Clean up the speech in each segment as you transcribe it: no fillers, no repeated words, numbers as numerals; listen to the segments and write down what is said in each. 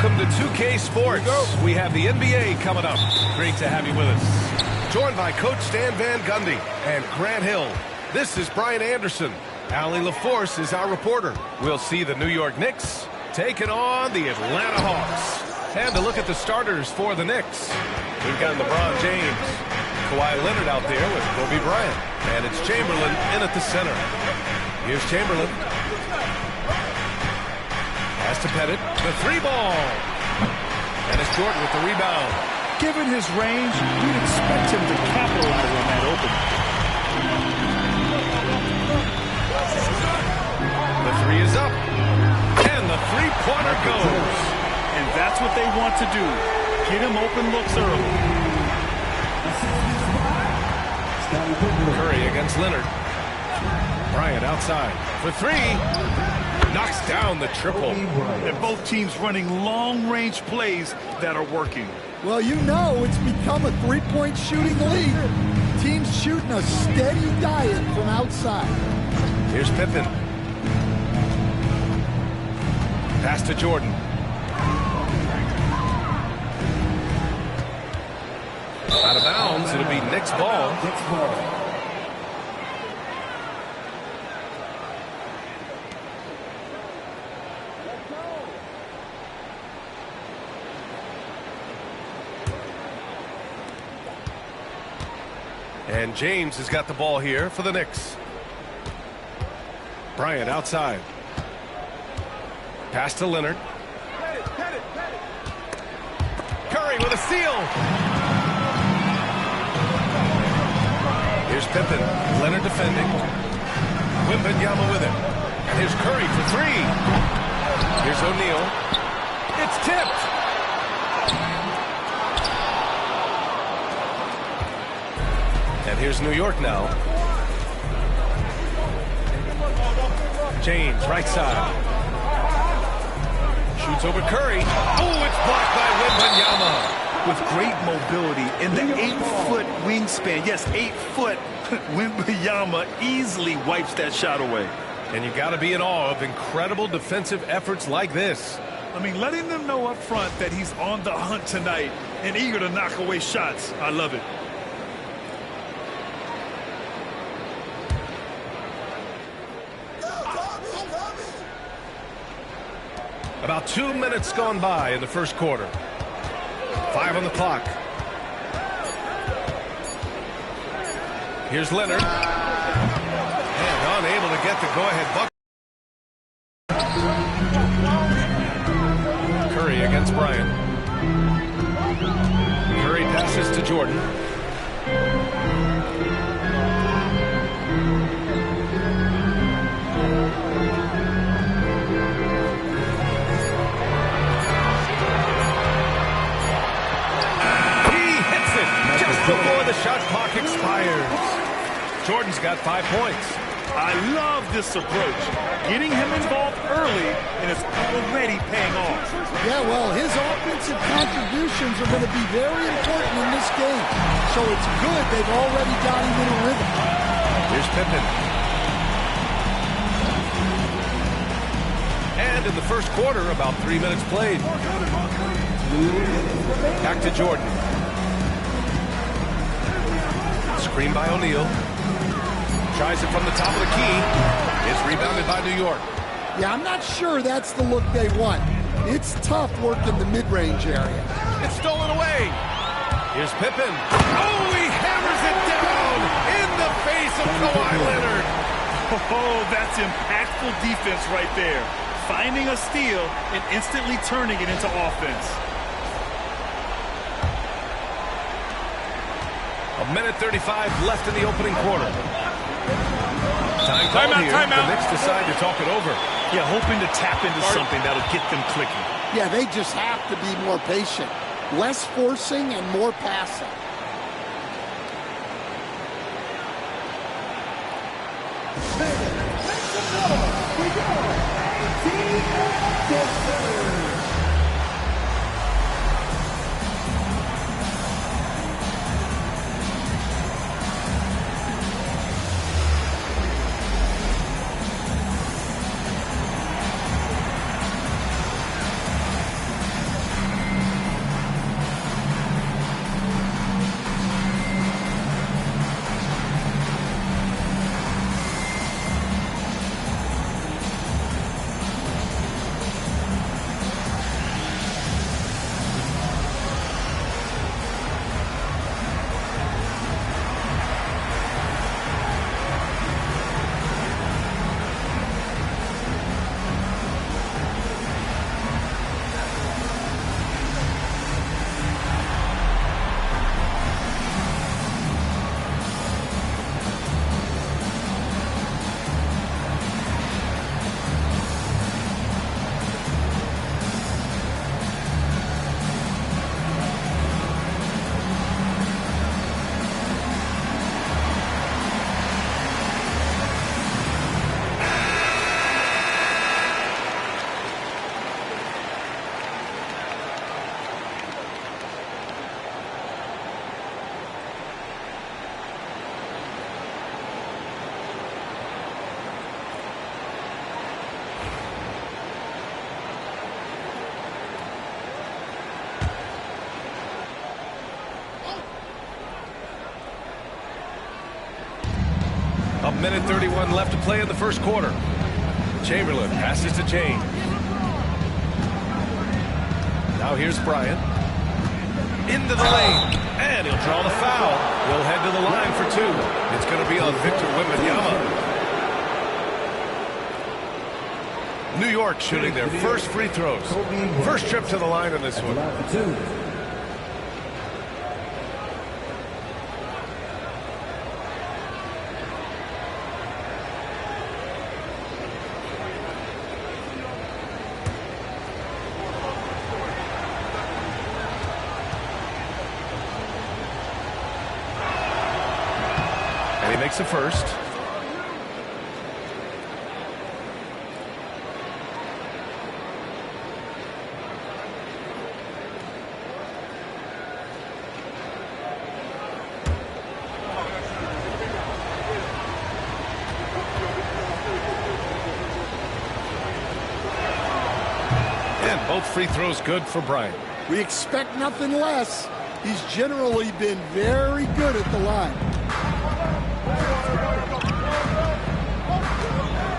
Welcome to 2K Sports. We have the NBA coming up. Great to have you with us. Joined by Coach Stan Van Gundy and Grant Hill. This is Brian Anderson. Allie LaForce is our reporter. We'll see the New York Knicks taking on the Atlanta Hawks. And to look at the starters for the Knicks, we've got LeBron James, Kawhi Leonard out there with Kobe Bryant, and it's Chamberlain in at the center. Here's Chamberlain. Pass to Pettit, the three ball. And it's Jordan with the rebound. Given his range, you'd expect him to capitalize on that opening. The three is up. And the three-pointer goes. And that's what they want to do. Get him open looks early. Curry against Leonard. Bryant outside for three. Knocks down the triple. And both teams running long-range plays that are working. Well, you know it's become a three-point shooting league. Teams shooting a steady diet from outside. Here's Pippen. Pass to Jordan. Out of bounds, it'll be Knicks ball. And James has got the ball here for the Knicks. Bryant outside. Pass to Leonard. Curry with a steal. Here's Pippen. Leonard defending. Wembanyama with it. And here's Curry for three. Here's O'Neal. It's tipped. And here's New York now. James, right side. Shoots over Curry. Oh, it's blocked by Wembanyama. With great mobility in the 8-foot wingspan. Yes, 8 foot. Wembanyama easily wipes that shot away. And you got to be in awe of incredible defensive efforts like this. I mean, letting them know up front that he's on the hunt tonight and eager to knock away shots. I love it. About 2 minutes gone by in the first quarter. 5 on the clock. Here's Leonard. And unable to get the go-ahead bucket. Curry against Bryant. Curry passes to Jordan. Before the shot clock expires. Jordan's got 5 points. I love this approach. Getting him involved early, and it's already paying off. Yeah, well, his offensive contributions are going to be very important in this game. So it's good they've already got him in a rhythm. Here's Pippen. And in the first quarter, about 3 minutes played. Back to Jordan. Screen by O'Neal. Tries it from the top of the key. It's rebounded by New York. Yeah, I'm not sure that's the look they want. It's tough working the mid-range area. It's stolen away. Here's Pippen. Oh, he hammers it down in the face of Kawhi Leonard. Oh, that's impactful defense right there. Finding a steal and instantly turning it into offense. A minute 35 left in the opening quarter. Timeout here. The Knicks decide to talk it over. Yeah, hoping to tap into something that'll get them clicking. Yeah, they just have to be more patient. Less forcing and more passing. minute 31 left to play in the first quarter. Chamberlain passes to James. Now here's Bryant. Into the lane. And he'll draw the foul. He'll head to the line for two. It's going to be on Victor Wembanyama. New York shooting their first free throws. First trip to the line in this one. And he makes the first. Both free throws good for Bryant. We expect nothing less. He's generally been very good at the line.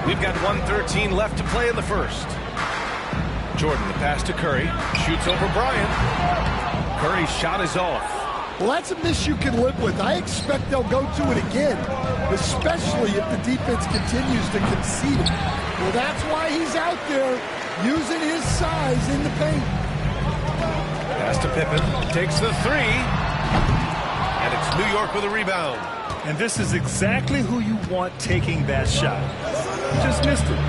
We've got 1:13 left to play in the first. Jordan, the pass to Curry. Shoots over Bryant. Curry's shot is off. Well, that's a miss you can live with. I expect they'll go to it again, especially if the defense continues to concede it. Well, that's why he's out there, using his size in the paint. Pass to Pippen. Takes the three. And it's New York with a rebound. And this is exactly who you want taking that shot. Just missed it.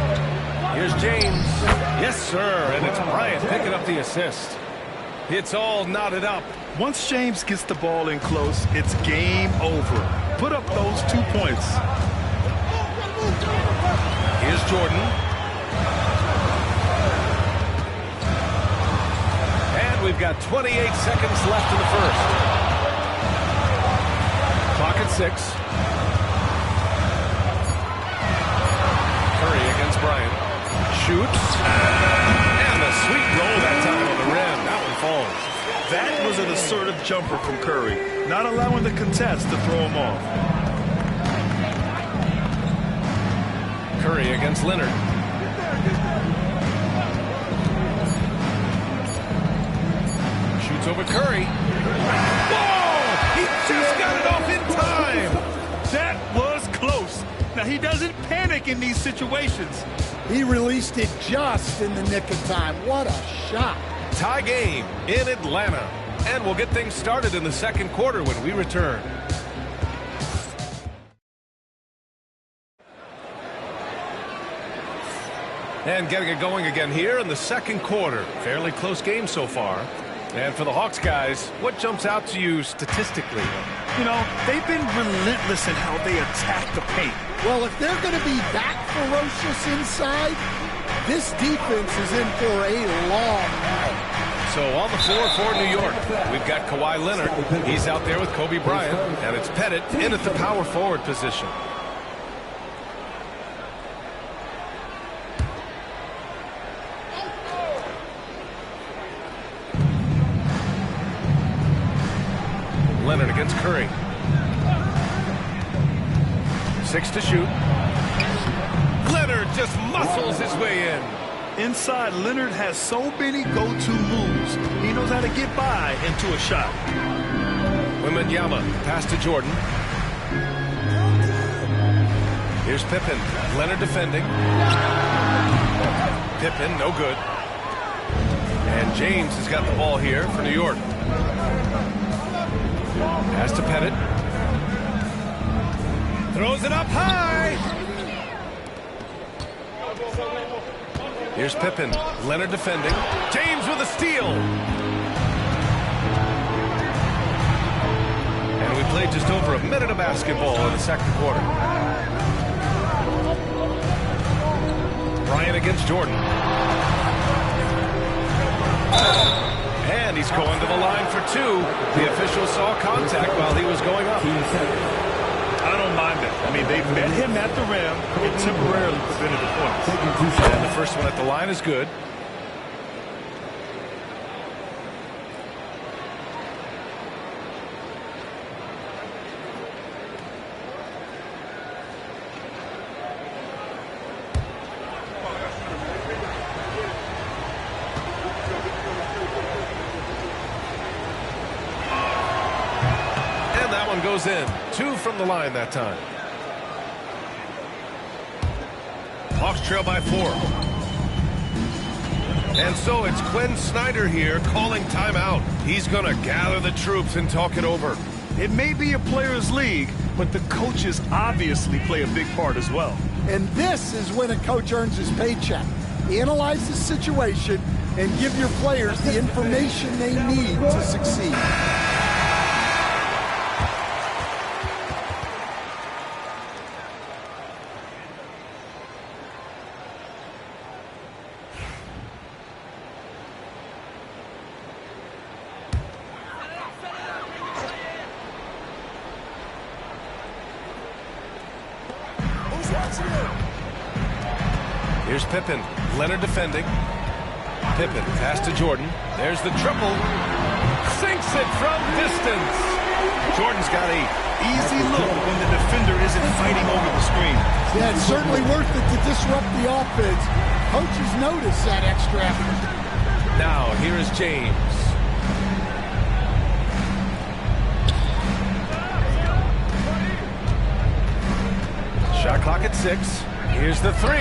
Here's James. Yes, sir. And it's Bryant picking up the assist. It's all knotted up. Once James gets the ball in close, it's game over. Put up those 2 points. Here's Jordan. And we've got 28 seconds left in the first. Clock at 6. Curry against Bryant. Shoots. And a sweet roll that time on the rim. That one falls. That was an assertive jumper from Curry, not allowing the contest to throw him off. Curry against Leonard. Shoots over Curry. Whoa! He just got it off in time! That was close. Now, he doesn't panic in these situations. He released it just in the nick of time. What a shot. Tie game in Atlanta. And we'll get things started in the second quarter when we return. And getting it going again here in the second quarter. Fairly close game so far. And for the Hawks guys, what jumps out to you statistically? You know, they've been relentless in how they attack the paint. Well, if they're going to be that ferocious inside, this defense is in for a long night. So on the floor for New York, we've got Kawhi Leonard. He's out there with Kobe Bryant, and it's Pettit in at the power forward position. Leonard against Curry. 6 to shoot. Leonard just muscles his way in. Inside, Leonard has so many go-to moves. He knows how to get by into a shot. Wembanyama, pass to Jordan. Here's Pippen. Leonard defending. Pippen, no good. And James has got the ball here for New York. Pass to Pettit. Throws it up high. Here's Pippen. Leonard defending. James with a steal. And we played just over a minute of basketball in the second quarter. Bryant against Jordan. And he's going to the line for two. The official saw contact while he was going up. I don't mind it. I mean, they met him at the rim. It temporarily prevented the points. And the first one at the line is good. goes in. 2 from the line that time. Hawks trail by 4. And so it's Quinn Snyder here calling timeout. He's going to gather the troops and talk it over. It may be a players' league, but the coaches obviously play a big part as well. And this is when a coach earns his paycheck. Analyze the situation and give your players the information they need to succeed. Here's Pippen. Leonard defending. Pippen, pass to Jordan. There's the triple. Sinks it from distance. Jordan's got 8. Easy look when the defender isn't fighting over the screen. Yeah, it's certainly worth it to disrupt the offense. Coaches notice that extra effort. Now, here is James. Shot clock at 6. Here's the 3.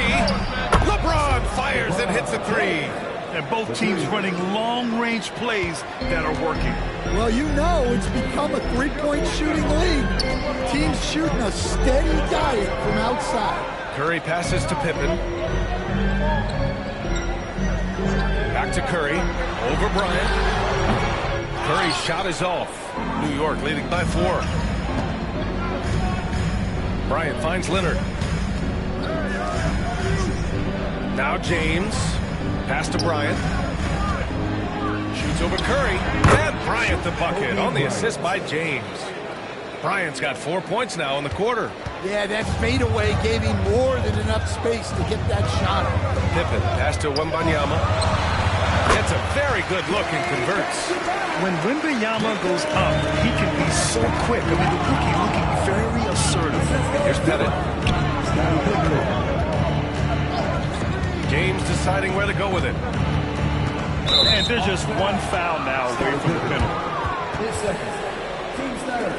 LeBron fires and hits a 3. And both teams running long-range plays that are working. Well, you know it's become a three-point shooting league. Teams shooting a steady diet from outside. Curry passes to Pippen. Back to Curry. Over Bryant. Curry's shot is off. New York leading by 4. Bryant finds Leonard. Now James. Pass to Bryant. Shoots over Curry. And Bryant the bucket on the assist by James. Bryant's got 4 points now in the quarter. Yeah, that fadeaway gave him more than enough space to get that shot. Pippen, pass to Wembanyama. Gets a very good look and converts. When Wembanyama goes up, he can be so quick. I mean, the rookie looking very assertive. Here's Pettit. James deciding where to go with it. And there's just one foul now away from the penalty. 8 seconds. Team Snyder.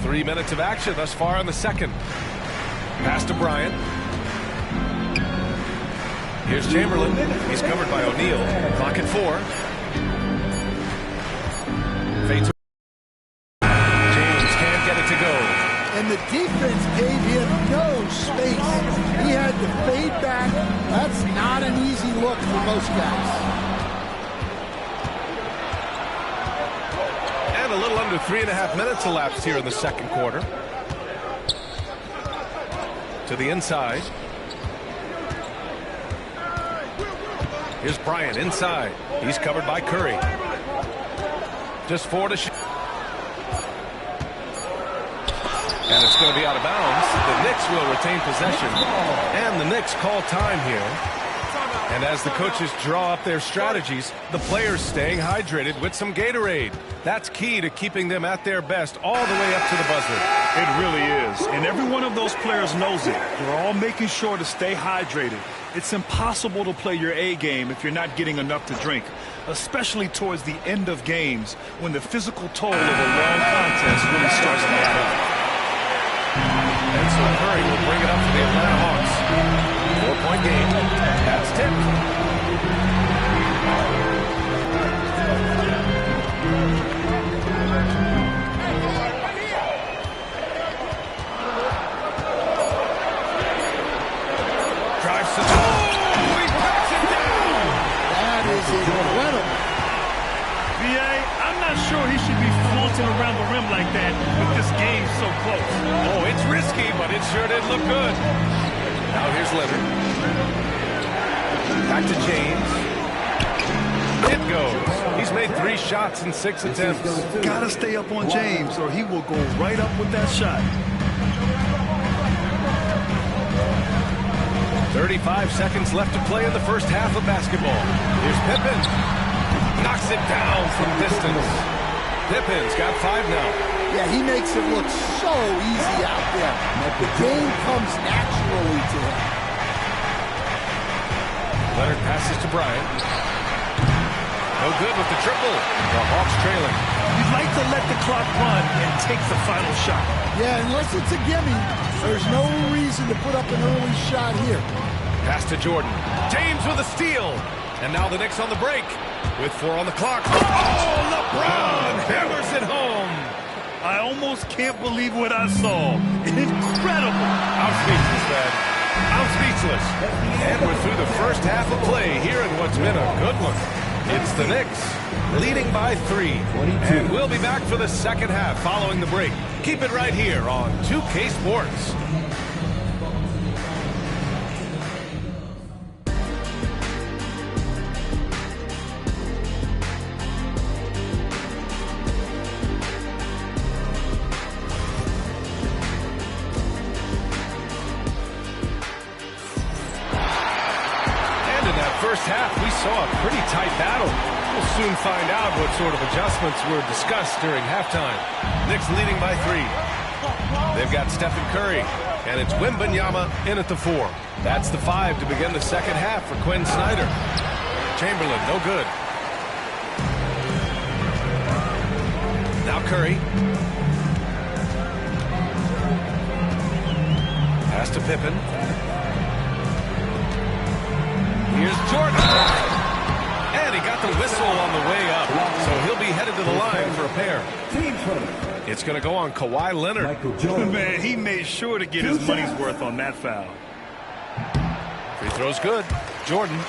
Three minutes of action thus far in the second. Pass to Bryant. Here's Chamberlain. He's covered by O'Neal. Clock at 4. Fades. James can't get it to go. And the defense gave him no space. He had to fade back. That's not an easy look for most guys. And a little under 3.5 minutes elapsed here in the second quarter. To the inside. Here's Bryant inside. He's covered by Curry. Just 4 to shoot. And it's going to be out of bounds. The Knicks will retain possession. And the Knicks call time here. And as the coaches draw up their strategies, the players staying hydrated with some Gatorade. That's key to keeping them at their best all the way up to the buzzer. It really is. And every one of those players knows it. They're all making sure to stay hydrated. It's impossible to play your A game if you're not getting enough to drink, especially towards the end of games when the physical toll of a long contest really starts to add up. And so Curry will bring it up for the Atlanta Hawks. 4-point game. That's tipped. Drives to the hole. He knocks it down. That is incredible. VA, I'm not sure he should be flaunting around the rim like that with this game so close. Oh, it's risky, but it sure did look good. Now here's Leonard. Back to James. It goes. He's made 3 shots in 6 attempts. Gotta stay up on James or he will go right up with that shot. 35 seconds left to play in the first half of basketball. Here's Pippen. Knocks it down from distance. Pippen's got 5 now. Yeah, he makes it look so easy out there. The game comes naturally to him. Leonard passes to Bryant. No good with the triple. The Hawks trailing. You'd like to let the clock run and take the final shot. Yeah, unless it's a gimme, there's no reason to put up an early shot here. Pass to Jordan. James with a steal. And now the Knicks on the break with 4 on the clock. Oh, LeBron hammers it home. I almost can't believe what I saw. Incredible. I'm speechless, man. I'm speechless. And we're through the first half of play here in what's been a good one. It's the Knicks leading by 3. And we'll be back for the second half following the break. Keep it right here on 2K Sports. First half, we saw a pretty tight battle. We'll soon find out what sort of adjustments were discussed during halftime. Knicks leading by 3. They've got Stephen Curry, and it's Wembanyama in at the 4. That's the 5 to begin the second half for Quinn Snyder. Chamberlain, no good. Now Curry. Pass to Pippen. Here's Jordan. And he got the whistle on the way up. So he'll be headed to the line for a pair. It's going to go on Kawhi Leonard. Man, he made sure to get his money's worth on that foul. Free throw's good. Jordan.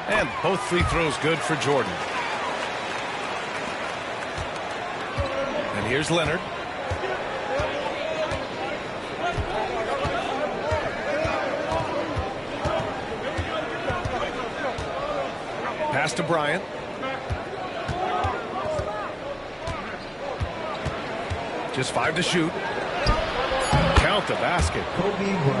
And both free throws good for Jordan. And here's Leonard. Pass to Bryant. Just 5 to shoot. Count the basket.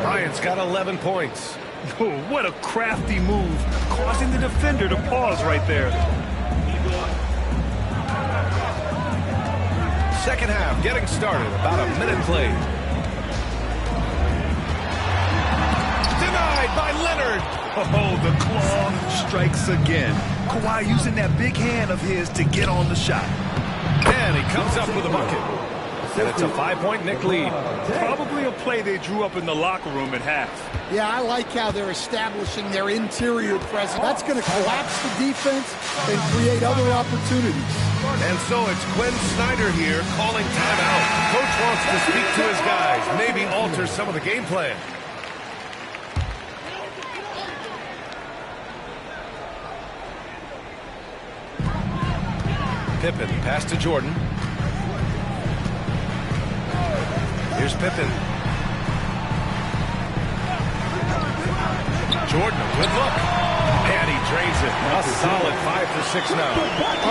Bryant's got 11 points. Oh, what a crafty move, causing the defender to pause right there. Second half getting started. About a minute played. Denied by Leonard. Oh, the claw strikes again. Kawhi using that big hand of his to get on the shot. And he comes up with a bucket. And it's a 5-point Knick lead. Probably a play they drew up in the locker room at half. Yeah, I like how they're establishing their interior presence. That's going to collapse the defense and create other opportunities. And so it's Quinn Snyder here calling timeout. Coach wants to speak to his guys, maybe alter some of the game plan. Pippen, pass to Jordan. Here's Pippen. Jordan, a good look. And he drains it. A solid 5 for 6 now.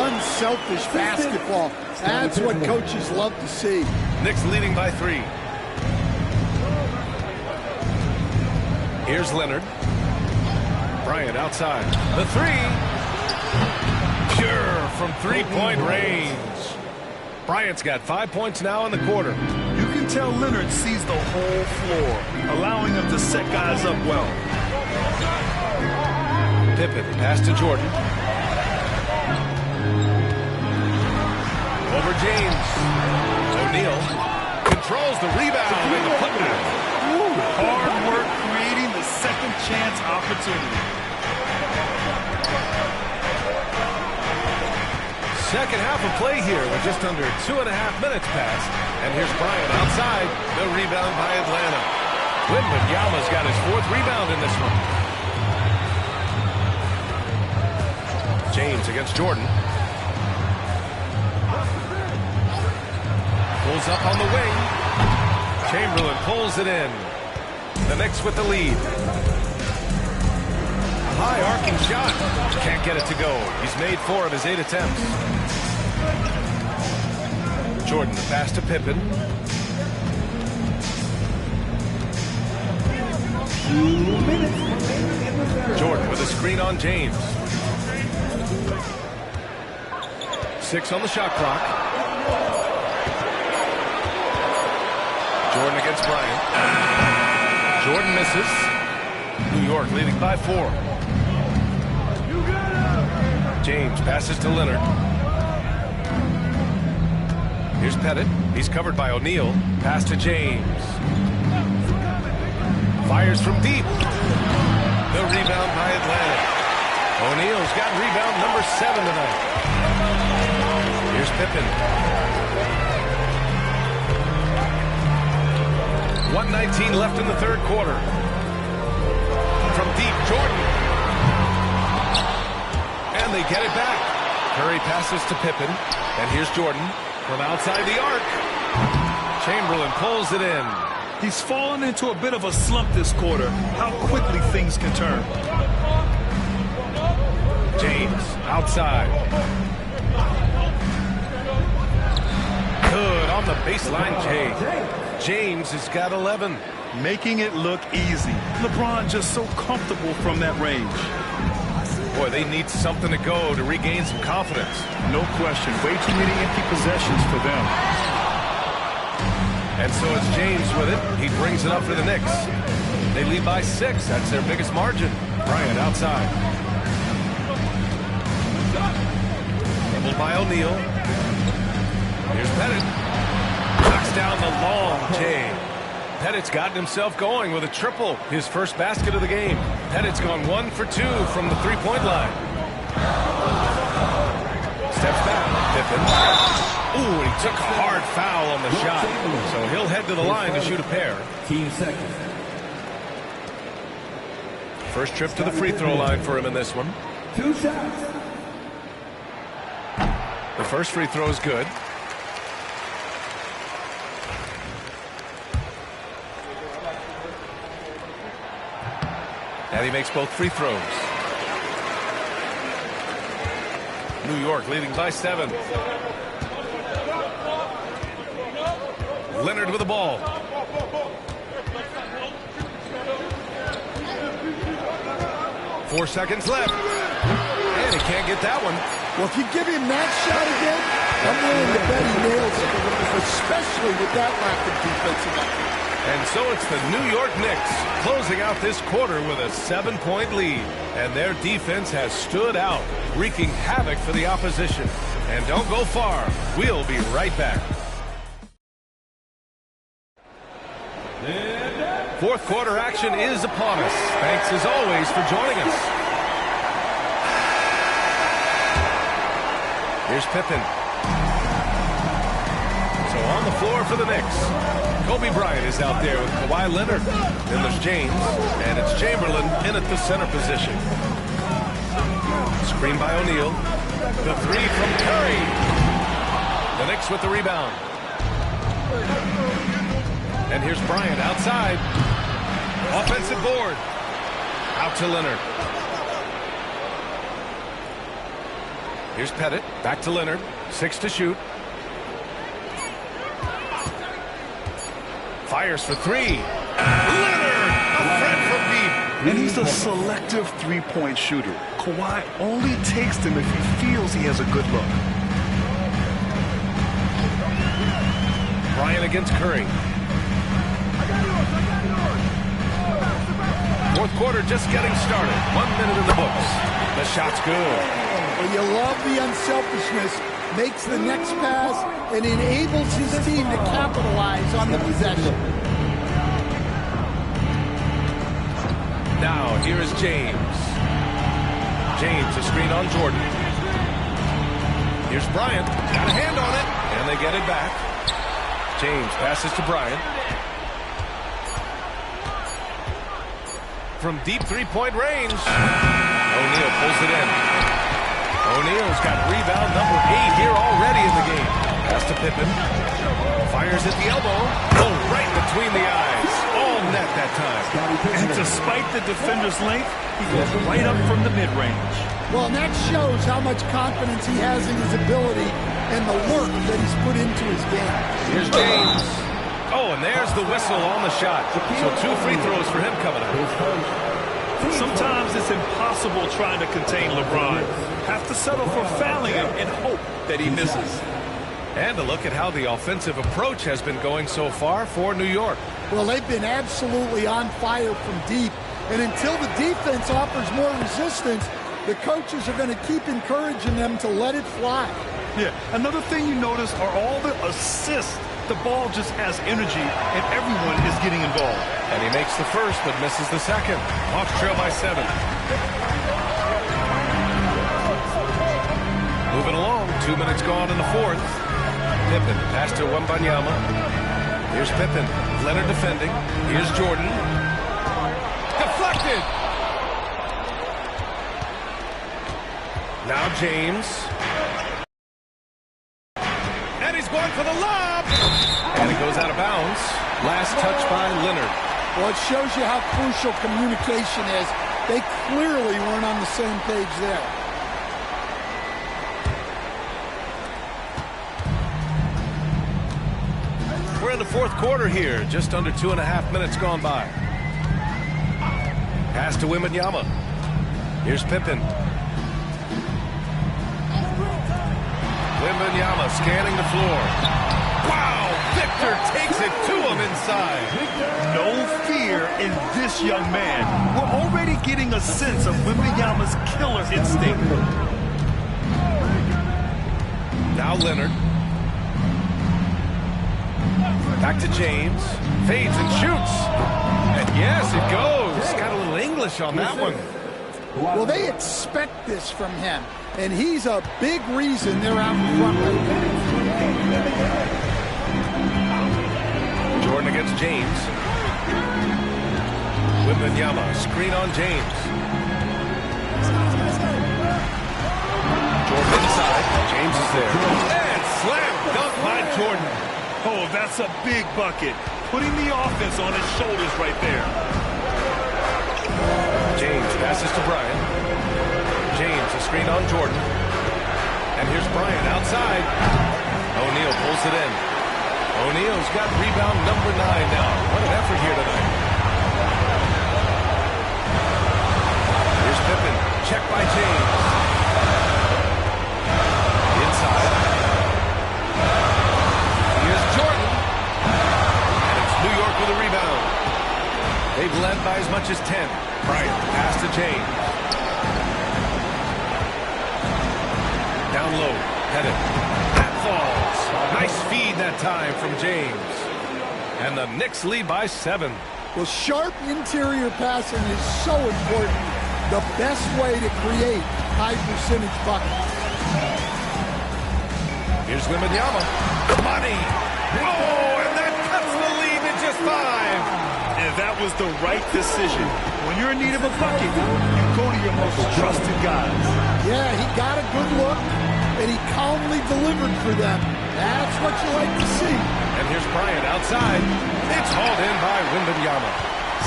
Unselfish basketball. That's what coaches love to see. Knicks leading by 3. Here's Leonard. Bryant outside. The 3. Pure from 3-point range. Bryant's got 5 points now in the quarter. You can tell Leonard sees the whole floor, allowing him to set guys up well. Pippen, pass to Jordan. Over James. O'Neal controls the rebound and the putback. Hard work creating the second chance opportunity. Second half of play here with just under 2.5 minutes passed. And here's Bryant outside. The rebound by Atlanta. Wembanyama's got his 4th rebound in this one. James against Jordan. Pulls up on the wing. Chamberlain pulls it in. The Knicks with the lead. High arcing shot. Can't get it to go. He's made 4 of his 8 attempts. Jordan, the pass to Pippen. Jordan with a screen on James. 6 on the shot clock. Jordan against Bryant. Jordan misses. New York leading by 4. James passes to Leonard. Here's Pettit. He's covered by O'Neal. Pass to James. Fires from deep. The rebound by Atlanta. O'Neal's got rebound number 7 tonight. Here's Pippen. 1:19 left in the third quarter. From deep, Jordan. And they get it back. Curry passes to Pippen. And here's Jordan from outside the arc. Chamberlain pulls it in. He's fallen into a bit of a slump this quarter. How quickly things can turn. James outside. Good on the baseline, James has got 11. Making it look easy. LeBron just so comfortable from that range. Boy, they need something to go to regain some confidence. No question. Way too many empty possessions for them. And so it's James with it. He brings it up for the Knicks. They lead by 6. That's their biggest margin. Bryant outside. Doubled by O'Neal. Here's Pettit. Knocks down the long J. Pettit's gotten himself going with a triple. His first basket of the game. Pettit's gone 1 for 2 from the three-point line. Steps back. Pippen. Ooh, he took a hard foul on the shot. So he'll head to the line to shoot a pair. Team second. First trip to the free throw line for him in this one. 2 shots. The first free throw is good. And he makes both free throws. New York leading by 7. Leonard with the ball. Four seconds left. And he can't get that one. Well, if you give him that shot again, I'm willing to bet he nails it, especially with that lack of defensive effort. And so it's the New York Knicks closing out this quarter with a 7-point lead. And their defense has stood out, wreaking havoc for the opposition. And don't go far. We'll be right back. Fourth quarter action is upon us. Thanks as always for joining us. Here's Pippen. So on the floor for the Knicks. Kobe Bryant is out there with Kawhi Leonard. Then there's James, and it's Chamberlain in at the center position. Screen by O'Neal. The three from Curry. The Knicks with the rebound. And here's Bryant outside. Offensive board. Out to Leonard. Here's Pettit. Back to Leonard. 6 to shoot. Fires for 3. Leonard! A threat from deep. And he's a selective three-point shooter. Kawhi only takes them if he feels he has a good look. Bryant against Curry. Fourth quarter just getting started. 1 minute in the books. The shot's good. Well, you love the unselfishness. Makes the next pass and enables his team to capitalize on the possession. Now, here is James. James, a screen on Jordan. Here's Bryant. Got a hand on it. And they get it back. James passes to Bryant. From deep three-point range. O'Neal pulls it in. O'Neal's got rebound number 8 here already in the game. Pass to Pippen. Fires at the elbow. Oh, right between the eyes. All net that time. And despite the defender's length, he goes right up from the mid-range. Well, and that shows how much confidence he has in his ability and the work that he's put into his game. Here's James. Oh, and there's the whistle on the shot. So 2 free throws for him coming up. Sometimes it's impossible trying to contain LeBron. Have to settle for fouling him and hope that he misses. And a look at how the offensive approach has been going so far for New York. Well, they've been absolutely on fire from deep. And until the defense offers more resistance, the coaches are going to keep encouraging them to let it fly. Yeah, another thing you notice are all the assists. The ball just has energy, and everyone is getting involved. And he makes the first, but misses the second. Hawks trail by 7. Moving along, 2 minutes gone in the fourth. Pippen, pass to Wembanyama. Here's Pippen. Leonard defending. Here's Jordan. Deflected! Now James. And he's going for the lob! And it goes out of bounds. Last touch by Leonard. Well, it shows you how crucial communication is. They clearly weren't on the same page there. We're in the fourth quarter here. Just under 2.5 minutes gone by. Pass to Wembanyama. Here's Pippen. Wembanyama scanning the floor. Wow! Victor takes it to him inside. No fear in this young man. We're already getting a sense of Wembanyama's killer instinct. Now Leonard. Back to James. Fades and shoots. And yes, it goes. Got a little English on that one. Well, they expect this from him, and he's a big reason they're out in front right now. Jordan against James. Wembanyama, screen on James. Jordan inside. James is there. And slam dunk by Jordan. Oh, that's a big bucket. Putting the offense on his shoulders right there. James passes to Bryant. James, a screen on Jordan. And here's Bryant outside. O'Neal pulls it in. O'Neal's got rebound number 9 now. What an effort here tonight. Here's Pippen. Check by James. Inside. Here's Jordan. And it's New York with a rebound. They've led by as much as 10. Bryant, pass to James. Down low, headed. That falls. Nice feed that time from James. And the Knicks lead by 7. Well, sharp interior passing is so important. The best way to create high-percentage buckets. Here's Wembanyama. The money. Oh, and that cuts the lead to just 5. And that was the right decision. When you're in need of a bucket, you go to your most trusted guys. Yeah, he got a good look, and he calmly delivered for them. That's what you like to see. And here's Bryant outside. It's hauled in by Wembanyama.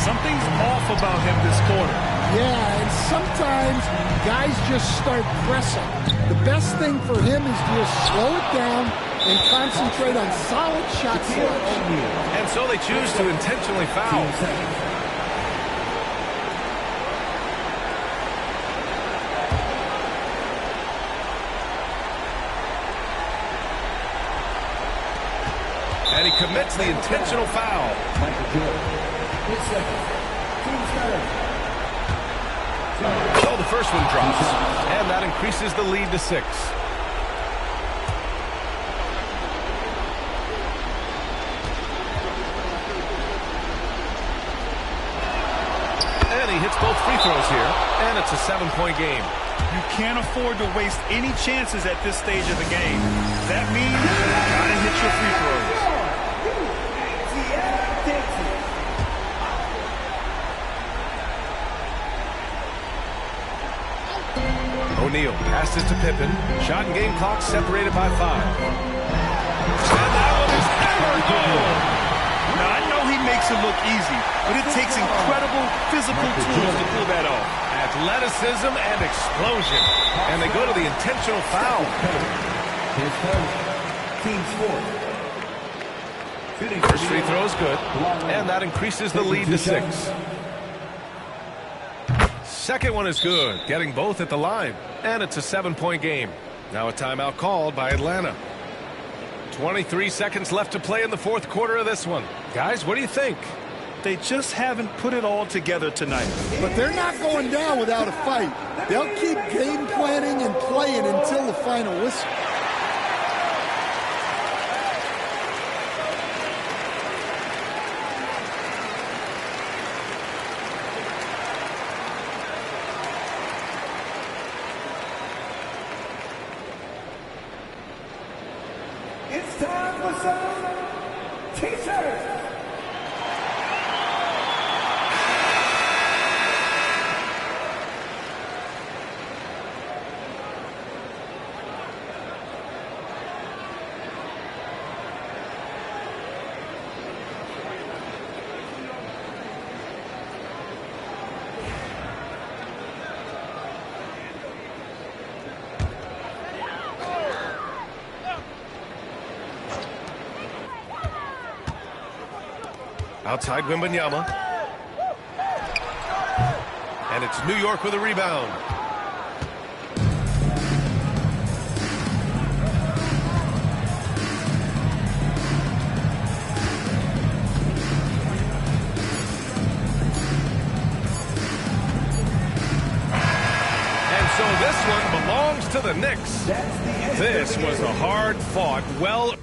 Something's off about him this quarter. Yeah, and sometimes guys just start pressing. The best thing for him is to just slow it down and concentrate on solid shot selection. And so they choose to intentionally foul. And he commits the intentional foul. So the first one drops, and that increases the lead to 6. And he hits both free throws here, and it's a 7-point game. You can't afford to waste any chances at this stage of the game. That means you gotta hit your free throws. O'Neal passes to Pippen. Shot and game clock separated by 5. And that one is hammered home. Now, I know he makes it look easy, but it takes incredible physical tools to pull that off. Athleticism and explosion. And they go to the intentional foul. Team sport. First free throw is good, and that increases the lead to 6. Second one is good, getting both at the line, and it's a 7-point game. Now a timeout called by Atlanta. 23 seconds left to play in the fourth quarter of this one. Guys, what do you think? They just haven't put it all together tonight. But they're not going down without a fight. They'll keep game planning and playing until the final whistle. It's time for some T-shirts. Outside Wembanyama. And it's New York with a rebound. And so this one belongs to the Knicks. This was a hard-fought, well...